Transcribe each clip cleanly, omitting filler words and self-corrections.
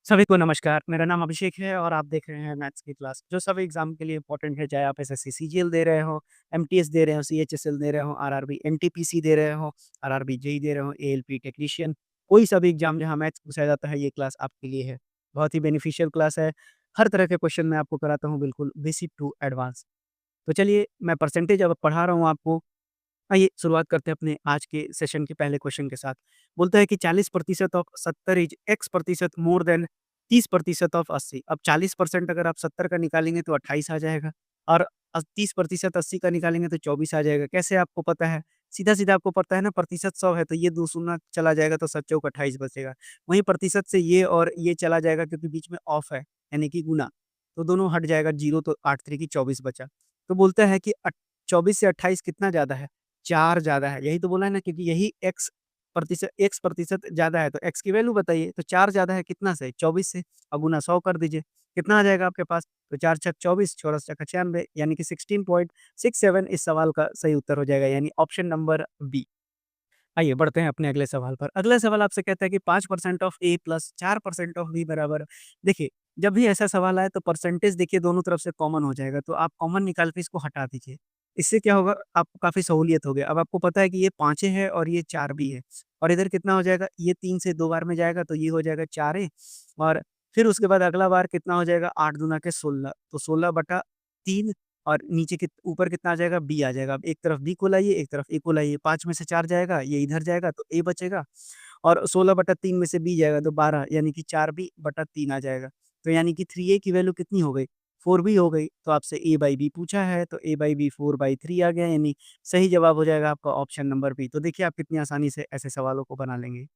सभी को नमस्कार, मेरा नाम अभिषेक है और आप देख रहे हैं मैथ्स की क्लास, जो सभी एग्ज़ाम के लिए इम्पोर्टेंट है, चाहे आप एसएससी सीजीएल दे रहे हो, एमटीएस दे रहे हो, सीएचएसएल दे रहे हो, आरआरबी एनटीपीसी दे रहे हो, आरआरबी जेईई दे रहे हो, एएलपी टेक्नीशियन, कोई सा भी एग्ज़ाम जहाँ मैथ्स पूछा जाता है, ये क्लास आपके लिए है। बहुत ही बेनिफिशियल क्लास है, हर तरह के क्वेश्चन मैं आपको कराता हूँ बिल्कुल बेसिक टू एडवांस। तो चलिए, मैं परसेंटेज अब पढ़ा रहा हूँ आपको। आइए शुरुआत करते हैं अपने आज के सेशन के पहले क्वेश्चन के साथ। बोलता है कि 40% ऑफ 70 इज़ एक्स प्रतिशत मोर देन 30% ऑफ 80। अब 40% अगर आप 70 का निकालेंगे तो 28 आ जाएगा और 30% 80 का निकालेंगे तो 24 आ जाएगा। कैसे आपको पता है? सीधा-सीधा आपको पता है ना, प्रतिशत 100 है तो ये 2 शून्य चला जाएगा तो 7 चौक 28 बचेगा। वहीं प्रतिशत से ये और ये चला जाएगा क्योंकि बीच में ऑफ है, यानी कि गुना। तो दोनों हट जाएगा 0, तो 8 त्रिकी 24 बचा। तो बोलता है कि 24 से 28 कितना ज़्यादा है? 4 ज़्यादा है, यही तो बोला है ना, क्योंकि यही एक्स प्रतिशत ज़्यादा है, तो एक्स की वैल्यू बताइए, तो 4 ज़्यादा है कितना से? 24 से, और गुना 100 कर दीजिए, कितना आ जाएगा आपके पास? तो 4 छक 24, चौरस छक्का 96, यानी कि 16.67 इस सवाल का सही उत्तर हो जाएगा, यानी ऑप्शन नंबर बी। आइए बढ़ते हैं अपने अगले सवाल पर। अगला सवाल आपसे कहता है कि 5% of A plus 4% of B बराबर। देखिए, जब भी ऐसा सवाल आए तो परसेंटेज देखिए दोनों तरफ से कॉमन हो जाएगा, तो आप कॉमन निकाल के इसको हटा दीजिए। इससे क्या होगा, आपको काफ़ी सहूलियत हो गया। अब आपको पता है कि ये 5 है और ये 4 भी है, और इधर कितना हो जाएगा, ये 3 से 2 बार में जाएगा तो ये हो जाएगा 4 और फिर उसके बाद अगला बार कितना हो जाएगा, 8 दूना के 16, तो 16/3 और नीचे ऊपर कितना आ जाएगा, बी आ जाएगा। अब एक तरफ बी को लाइए, एक तरफ ए को लाइए, 5 में से 4 जाएगा, ये इधर जाएगा तो ए बचेगा और 16/3 में से बी जाएगा तो 12, यानी कि 4b/3 आ जाएगा। तो यानी कि 3a की वैल्यू कितनी हो गई, 4b हो गई। तो आपसे a/b पूछा है तो a/b 4/3 आ गया, यानी सही जवाब हो जाएगा आपका ऑप्शन नंबर बी। तो देखिए आप कितनी आसानी से ऐसे सवालों को बना लेंगे।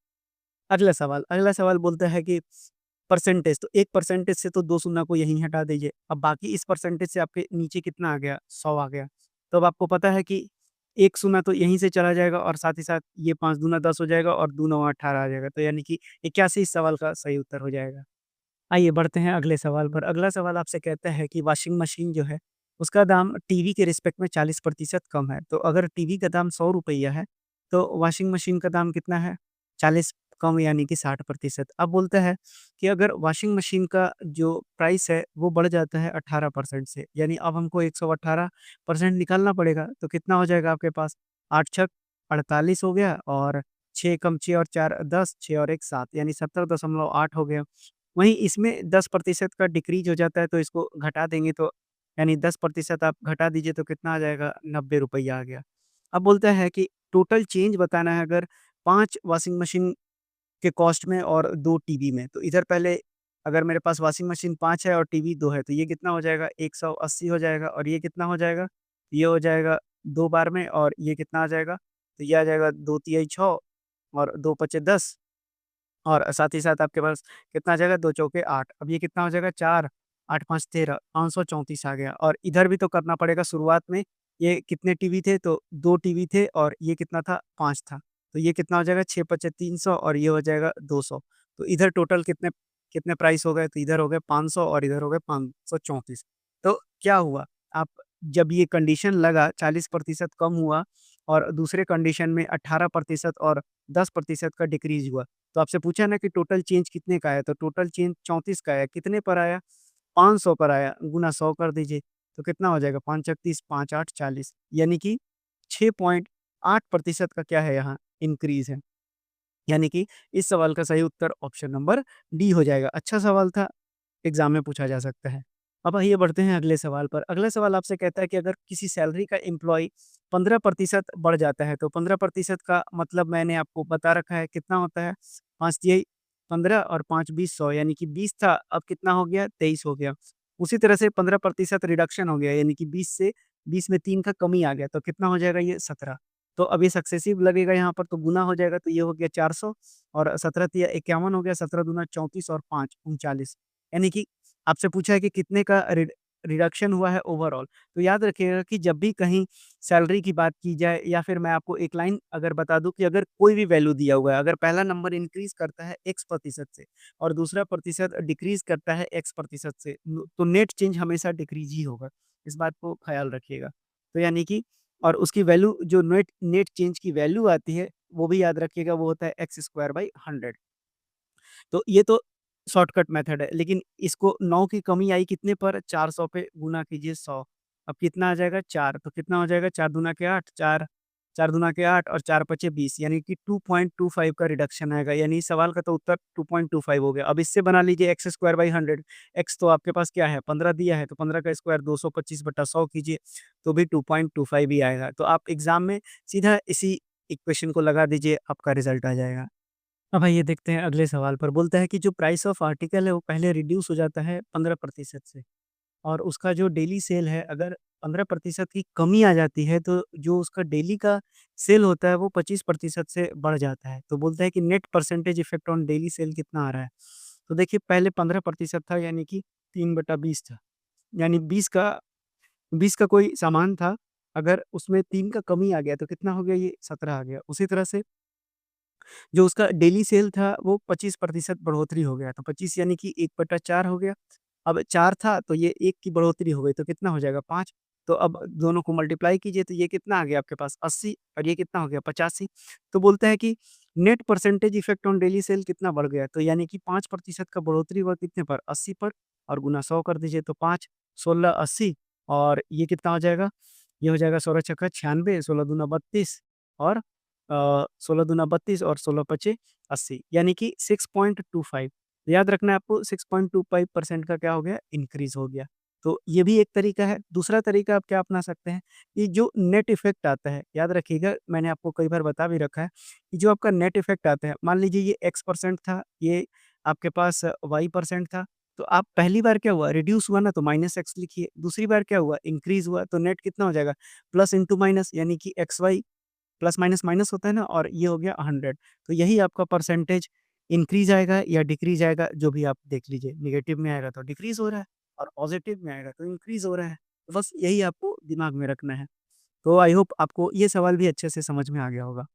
अगला सवाल बोलता है कि परसेंटेज, तो 1 परसेंटेज से तो 2 शून्य को यहीं हटा दीजिए। अब बाकी इस परसेंटेज से आपके नीचे कितना आ गया, 100 आ गया। तो अब आपको पता है कि 1 शून्य तो यहीं से चला जाएगा और साथ ही साथ ये 5 दूना 10 हो जाएगा और 2 नौवा 18 आ जाएगा। तो यानी कि 81 इस सवाल का सही उत्तर हो जाएगा। आइए बढ़ते हैं अगले सवाल पर। अगला सवाल आपसे कहता है कि वॉशिंग मशीन जो है, उसका दाम टीवी के रिस्पेक्ट में 40% कम है। तो अगर टीवी का दाम ₹100 है, तो वॉशिंग मशीन का दाम कितना है? 40 कम, यानी कि 60%। अब बोलता है कि अगर वॉशिंग मशीन का जो प्राइस है, वो बढ़ जाता है 18% से, यानी अब हमको 118% निकालना पड़ेगा। तो कितना हो जाएगा आपके पास? 8 छक 48 हो गया और 6 कम 6 और 4 10, 6 और 1 7, यानी 70.8 हो गया। वहीं इसमें 10% का डिक्रीज़ हो जाता है, तो इसको घटा देंगे तो यानी 10% आप घटा दीजिए तो कितना आ जाएगा, ₹90 आ गया। अब बोलता है कि टोटल चेंज बताना है अगर 5 वॉशिंग मशीन के कॉस्ट में और 2 टीवी में। तो इधर पहले अगर मेरे पास वॉशिंग मशीन 5 है और टीवी 2 है, तो ये कितना हो जाएगा, 180 हो जाएगा और ये कितना हो जाएगा, ये हो जाएगा 2 बार में और ये कितना आ जाएगा, तो ये आ जाएगा 2 तिहाई 6 और 2 पचे 10 और साथ ही साथ आपके पास कितना आ जाएगा, 2 चौके 8। अब ये कितना हो जाएगा, 4, 8 5 13, 534 आ गया और इधर भी तो करना पड़ेगा शुरुआत में। ये कितने टीवी थे, तो 2 टीवी थे और ये कितना था, 5 था। तो ये कितना हो जाएगा, 6 पचे 300 और ये हो जाएगा 200। तो इधर टोटल कितने कितने प्राइस हो गए, तो इधर हो गए 500 और इधर हो गए 534। तो क्या हुआ, आप जब ये कंडीशन लगा 40% कम हुआ और दूसरे कंडीशन में 18% और 10% का डिक्रीज़ हुआ। तो आपसे पूछा ना कि टोटल चेंज कितने का है, तो टोटल चेंज 34 का है। कितने पर आया? 500 पर आया, गुना 100 कर दीजिए, तो कितना हो जाएगा, 5 छक 30, 5 8 40, यानी कि 6.8% का क्या है यहाँ, इंक्रीज़ है। यानी कि इस सवाल का सही उत्तर ऑप्शन नंबर डी हो जाएगा। अच्छा सवाल था, एग्ज़ाम में पूछा जा सकता है। अब आइए बढ़ते हैं अगले सवाल पर। अगला सवाल आपसे कहता है कि अगर किसी सैलरी का एम्प्लॉयी 15% बढ़ जाता है, तो 15% का मतलब मैंने आपको बता रखा है कितना होता है, 5 तिहाई 15 और 5 20 100, यानी कि 20 था, अब कितना हो गया, 23 हो गया। उसी तरह से 15% रिडक्शन हो गया, यानी कि 20 में 3 का कमी आ गया, तो कितना हो जाएगा, ये 17। तो अब ये सक्सेसिव लगेगा यहाँ पर, तो गुना हो जाएगा, तो ये हो गया 400 और 17 तिया 51 हो गया, 17 दूना 34 और 5 39, यानी कि आपसे पूछा है कि कितने का रिडक्शन हुआ है ओवरऑल। तो याद रखिएगा कि जब भी कहीं सैलरी की बात की जाए या फिर मैं आपको एक लाइन अगर बता दूँ कि अगर कोई भी वैल्यू दिया हुआ है, अगर पहला नंबर इंक्रीज़ करता है x प्रतिशत से और दूसरा प्रतिशत डिक्रीज़ करता है x प्रतिशत से, तो नेट चेंज हमेशा डिक्रीज़ ही होगा। इस बात को ख़याल रखिएगा। तो यानी कि और उसकी वैल्यू जो नेट नेट चेंज की वैल्यू आती है, वो भी याद रखिएगा, वो होता है x² बाई 100। तो ये तो शॉर्टकट मेथड है, लेकिन इसको 9 की कमी आई कितने पर 400 पे गुना कीजिए 100। अब कितना आ जाएगा 4, तो कितना हो जाएगा 4 दूना के 8, 4 4 दूना के 8 और 4 पचे 20, यानी कि 2.25 का रिडक्शन आएगा। यानी इस सवाल का तो उत्तर 2.25 हो गया। अब इससे बना लीजिए एक्स स्क्वायर बाई 100। एक्स तो आपके पास क्या है 15 दिया है, तो 15 का स्क्वायर 225/100 कीजिए, तो भी 2.25 ही आएगा। तो आप एग्जाम में सीधा इसी इक्वेशन को लगा दीजिए, आपका रिजल्ट आ जाएगा। अब आइए देखते हैं अगले सवाल पर। बोलता है कि जो प्राइस ऑफ आर्टिकल है वो पहले रिड्यूस हो जाता है 15% से, और उसका जो डेली सेल है अगर 15% की कमी आ जाती है, तो जो उसका डेली का सेल होता है वो 25% से बढ़ जाता है। तो बोलता है कि net percentage effect on daily cell कितना आ रहा है। तो देखिए पहले 15% था, यानी कि 3/20 था, यानी 20 का कोई सामान था, अगर उसमें 3 का कमी आ गया तो कितना हो गया, ये 17 आ गया। उसी तरह से जो उसका डेली सेल था वो 25% बढ़ोतरी हो गया, तो 25 यानी कि 1/4 हो गया। अब 4 था तो ये 1 की बढ़ोतरी हो गई, तो कितना हो जाएगा 5। तो अब दोनों को मल्टीप्लाई कीजिए, तो ये कितना आ गया आपके पास 80, और ये कितना हो गया 85। तो बोलता है कि net percentage effect on daily cell कितना बढ़ गया, तो यानी कि 5% का बढ़ोतरी हुआ कितने पर 80 पर, और गुना 100 कर दीजिए, तो 5 16 80, और ये कितना हो जाएगा, ये हो जाएगा 16 छक्का 96, 16 दूना 32, और 16 दूना 32 और 16 पचे 80, यानी कि 6.25। याद रखना है आपको, 6.25% का क्या हो गया, इंक्रीज़ हो गया। तो ये भी एक तरीका है। दूसरा तरीका आप क्या अपना सकते हैं, कि जो नेट इफ़ेक्ट आता है, याद रखिएगा मैंने आपको कई बार बता भी रखा है, कि जो आपका नेट इफ़ेक्ट आता है, मान लीजिए ये एक्स परसेंट था, ये आपके पास वाई परसेंट था, तो आप पहली बार क्या हुआ, रिड्यूस हुआ ना, तो माइनस एक्स लिखिए, दूसरी बार क्या हुआ, इंक्रीज़ हुआ, तो नेट कितना हो जाएगा, प्लस इंटू माइनस, यानी कि X Y plus minus minus होता है ना, और ये हो गया 100। तो यही आपका परसेंटेज इंक्रीज़ आएगा या डिक्रीज़ आएगा, जो भी आप देख लीजिए। नेगेटिव में आएगा तो डिक्रीज़ हो रहा है, और पॉज़िटिव में आएगा तो इंक्रीज़ हो रहा है। तो बस यही आपको दिमाग में रखना है। तो आई होप आपको ये सवाल भी अच्छे से समझ में आ गया होगा।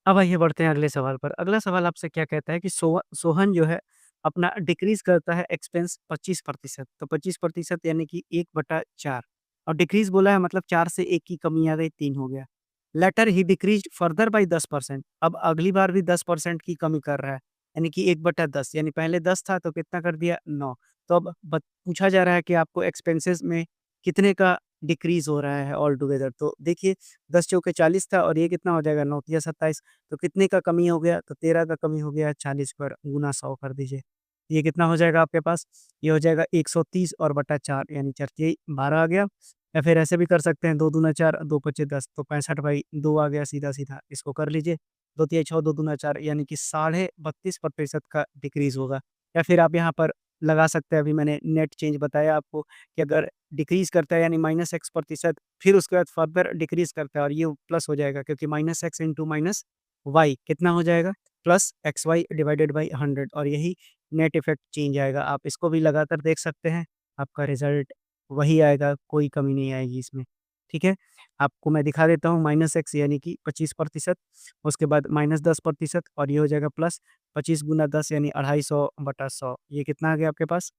अब आइए बढ़ते हैं अगले सवाल पर। अगला सवाल आपसे क्या कहता है कि सोहन जो है अपना डिक्रीज़ करता है एक्सपेंस 25%, तो 25% यानी कि 1/4, और डिक्रीज़ बोला है मतलब 4 से 1 की कमी आ गई, 3 हो गया। लेटर ही डिक्रीज़्ड फर्दर बाय 10%, अब अगली बार भी 10% की कमी कर रहा है, यानी कि 1/10, यानी पहले 10 था तो कितना कर दिया 9। तो अब पूछा जा रहा है कि आपको एक्सपेंसेस में कितने का डिक्रीज़ हो रहा है ऑल टुगेदर। तो देखिए 10 चौके 40 था, और ये कितना हो जाएगा 9 तिया 27, तो कितने का कमी हो गया, तो 13 का कमी हो गया, 40 पर गुना 100 कर दीजिए। ये कितना हो जाएगा आपके पास, ये हो जाएगा 130 और बटा 4, यानी चरती 12 आ गया। या फिर ऐसे भी कर सकते हैं, 2 दूना 4, 2 पचे 10, तो 65/2 आ गया सीधा-सीधा, इसको कर लीजिए। 2 तिया 6, 2 दूना 4, यानी कि साढ़े 32% का डिक्रीज़ होगा। या फिर आप यहाँ पर लगा सकते हैं, अभी मैंने नेट चेंज बताया आपको, कि अगर डिक्रीज़ करता है यानी माइनस एक्स प्रतिशत, फिर उसके बाद फर्दर डिक्रीज़ करता है, और ये प्लस हो जाएगा, क्योंकि minus X into minus Y कितना हो जाएगा, plus X Y divided by 100, और यही नेट इफ़ेक्ट चेंज आएगा। आप इसको भी लगाकर देख सकते हैं, आपका रिज़ल्ट वही आएगा, कोई कमी नहीं आएगी इसमें, ठीक है? आपको मैं दिखा देता हूँ, माइनस एक्स यानी कि 25%, उसके बाद माइनस 10%, और ये हो जाएगा प्लस 25 गुना 10 यानी 250/100, ये कितना आ गया आपके पास?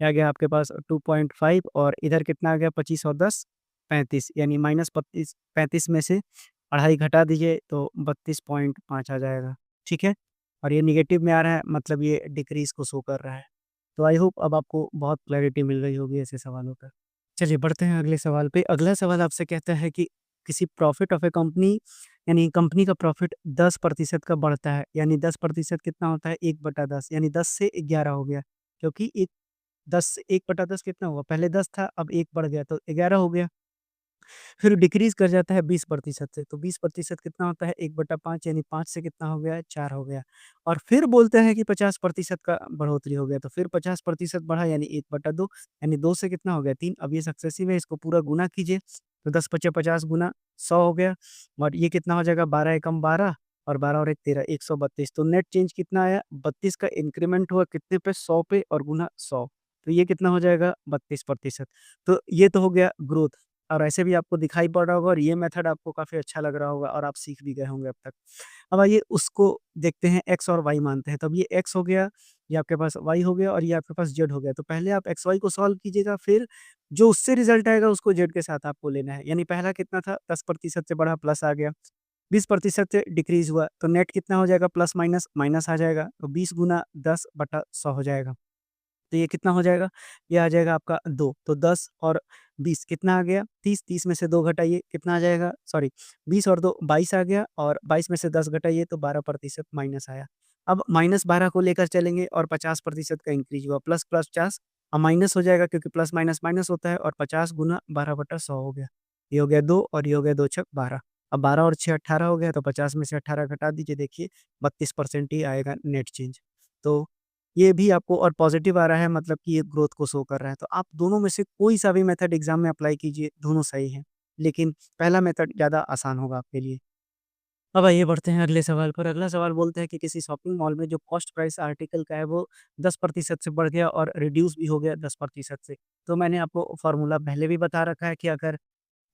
ये आ गया आपके पास 2.5, और इधर कितना आ गया 25 और 10 35, यानी माइनस 35 में से अढ़ाई घटा दीजिए, तो 32.5 आ जाएगा, ठीक है? और ये नेगेटिव में आ रहा है, मतलब ये डिक्रीज़ को शो कर रहा है। तो आई होप अब आपको बहुत क्लैरिटी मिल गई होगी ऐसे सवालों पर। चलिए बढ़ते हैं अगले सवाल पे। अगला सवाल आपसे कहता है कि किसी प्रॉफिट ऑफ ए कंपनी, यानी कंपनी का प्रॉफिट 10% का बढ़ता है, यानी 10% कितना होता है 1/10, यानी 10 से 11 हो गया, क्योंकि 10 1/10 कितना हुआ? पहले 10 था, अब 1 बढ़ गया तो 11 हो गया। फिर डिक्रीज़ कर जाता है 20% से, तो 20% कितना होता है 1/5, यानी 5 से कितना हो गया 4 हो गया। और फिर बोलते हैं कि 50% का बढ़ोतरी हो गया, तो फिर 50% बढ़ा, यानी 1/2, यानी 2 से कितना हो गया 3। अब ये सक्सेसिव है, इसको पूरा गुना कीजिए, तो 10 पचे 50 गुना 100 हो गया, और ये कितना हो जाएगा 12 एकम 12, और 12 और 1 13, 132। तो नेट चेंज कितना आया 32 का इंक्रीमेंट हुआ कितने पे 100 पे, और गुना 100, तो ये कितना हो जाएगा 32%। तो ये तो हो गया ग्रोथ, और ऐसे भी आपको दिखाई पड़ रहा होगा, और ये मेथड आपको काफ़ी अच्छा लग रहा होगा, और आप सीख भी गए होंगे अब तक। अब आइए उसको देखते हैं, एक्स और वाई मानते हैं, तो अब ये एक्स हो गया, ये आपके पास वाई हो गया, और ये आपके पास जेड हो गया। तो पहले आप एक्स वाई को सॉल्व कीजिएगा, फिर जो उससे रिज़ल्ट आएगा उसको जेड के साथ आपको लेना है। यानी पहला कितना था 10% से बढ़ा, प्लस आ गया, 20% से डिक्रीज़ हुआ तो नेट कितना हो जाएगा प्लस माइनस, माइनस आ जाएगा। तो 20 गुना 10/100 हो जाएगा। तो ये कितना हो जाएगा? ये आ जाएगा आपका 2 तो 10 और 20 कितना आ गया? 30 30 में से 2 घटाइए कितना आ जाएगा? सॉरी 20 और 2 22 आ गया और 22 में से 10 घटाइए तो 12% माइनस आया। अब -12 को लेकर चलेंगे और 50% का इंक्रीज़ हुआ प्लस प्लस 50 अब माइनस हो जाएगा क्योंकि प्लस माइनस माइनस होता है और 50 गुना 12/100 हो गया। ये हो गया 2 और ये हो गया 2 छक 12 अब 12 और 6 18 हो गया तो 50 में से 18 घटा दीजिए देखिए 32% ही आएगा नेट चेंज। तो ये भी आपको और पॉज़िटिव आ रहा है मतलब कि ये ग्रोथ को शो कर रहा है। तो आप दोनों में से कोई-सा भी मेथड एग्ज़ाम में अप्लाई कीजिए, दोनों सही हैं। लेकिन पहला मेथड ज़्यादा आसान होगा आपके लिए। अब आइए बढ़ते हैं अगले सवाल पर। अगला सवाल बोलता है कि किसी शॉपिंग मॉल में जो कॉस्ट प्राइस आर्टिकल का है वो 10% से बढ़ गया और रिड्यूस भी हो गया 10% से। तो मैंने आपको फ़ॉर्मूला पहले भी बता रखा है कि अगर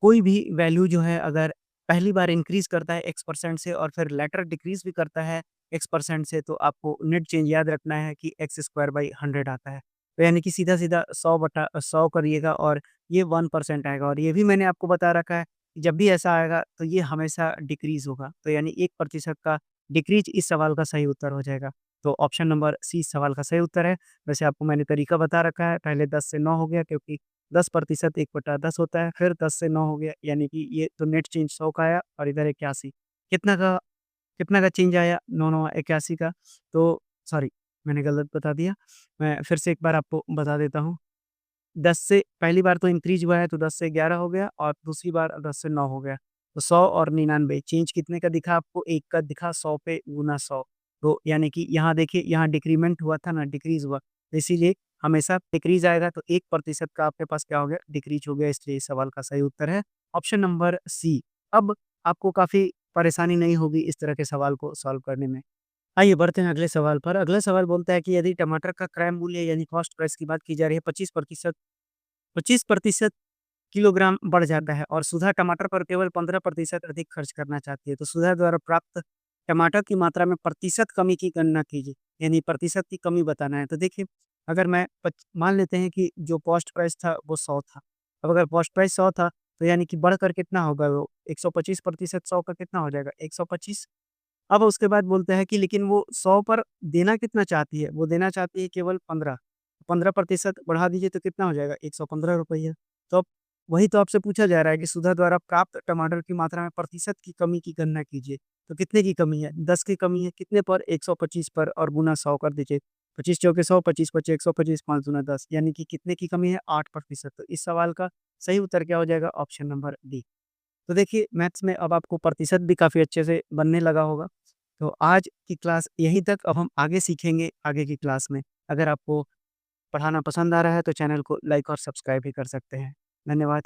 कोई भी वैल्यू जो है अगर पहली बार इंक्रीज़ करता है x% से और फिर लेटर डिक्रीज़ भी करता है x% से तो आपको नेट चेंज याद रखना है कि x स्क्वायर बाई 100 आता है। तो यानी कि सीधा-सीधा 100 करिएगा और ये 1% आएगा और ये भी मैंने आपको बता रखा है, कि जब भी ऐसा आएगा तो ये हमेशा डिक्रीज़ होगा। तो यानी 1% का डिक्रीज़ इस सवाल का सही उत्तर हो जाएगा। तो ऑप्शन नंबर सी इस सवाल का सही उत्तर है। वैसे आपको मैंने तरीका बता रखा है, पहले 10 से 9 हो गया क्योंकि 10% 1/10 होता है, फिर 10 से 9 हो गया, यानी कि ये तो नेट चेंज 100 का आया और इधर 81 कितना का कितना का चेंज आया? 9 9 81 का। तो सॉरी मैंने गलत बता दिया। मैं फिर से एक बार आपको बता देता हूँ। 10 से पहली बार तो इंक्रीज़ हुआ है तो 10 से 11 हो गया और दूसरी बार 10 से 9 हो गया। तो 100 और 99 चेंज कितने का दिखा आपको? 1 का दिखा 100 पे गुना 100 तो यानी कि यहाँ देखिए यहाँ डिक्रीमेंट हुआ था ना डिक्रीज़ हुआ। तो इसीलिए हमेशा डिक्रीज़ आएगा तो 1% का आपके पास क्या हो गया? डिक्रीज़ हो गया इसलिए इस सवाल का सही उत्तर है ऑप्शन नंबर सी। अब आपको काफ़ी परेशानी नहीं होगी इस तरह के सवाल को सॉल्व करने में। आइए बढ़ते हैं अगले सवाल पर। अगला सवाल बोलता है कि यदि टमाटर का क्रय मूल्य यानी कॉस्ट प्राइस की बात की जा रही है 25% किलोग्राम बढ़ जाता है और सुधा टमाटर पर केवल 15% अधिक खर्च करना चाहती है। तो सुधा द्वारा प्राप्त टमाटर की मात्रा में प्रतिशत कमी की गणना कीजिए, यानी प्रतिशत की कमी बताना है। तो देखिए, अगर मैं पच मान लेते हैं कि जो कॉस्ट प्राइस था वो 100 था। अब अगर कॉस्ट प्राइस 100 था, तो यानी कि बढ़कर कितना होगा वो 125% 100 का कितना हो जाएगा 125। अब उसके बाद बोलता है कि लेकिन वो 100 पर देना कितना चाहती है? वो देना चाहती है केवल 15, 15% बढ़ा दीजिए तो कितना हो जाएगा? ₹115 तो अब वही तो आपसे पूछा जा रहा है कि सुधा द्वारा प्राप्त टमाटर की मात्रा में प्रतिशत की कमी की गणना कीजिए। तो कितने की कमी है? 10 की कमी है, कितने पर? 125 पर और गुना 100 कर दीजिए। 25 चौके 100, 25 पचे 125, 5 दूना 10 यानी कि कितने की कमी है? 8%। तो इस सवाल का सही उत्तर क्या हो जाएगा? Option number D. तो देखिए मैथ्स में अब आपको प्रतिशत भी काफ़ी अच्छे से बनने लगा होगा। तो आज की क्लास यहीं तक, अब हम आगे सीखेंगे आगे की क्लास में। अगर आपको पढ़ाना पसंद आ रहा है तो चैनल को लाइक और सब्सक्राइब भी कर सकते हैं। धन्यवाद।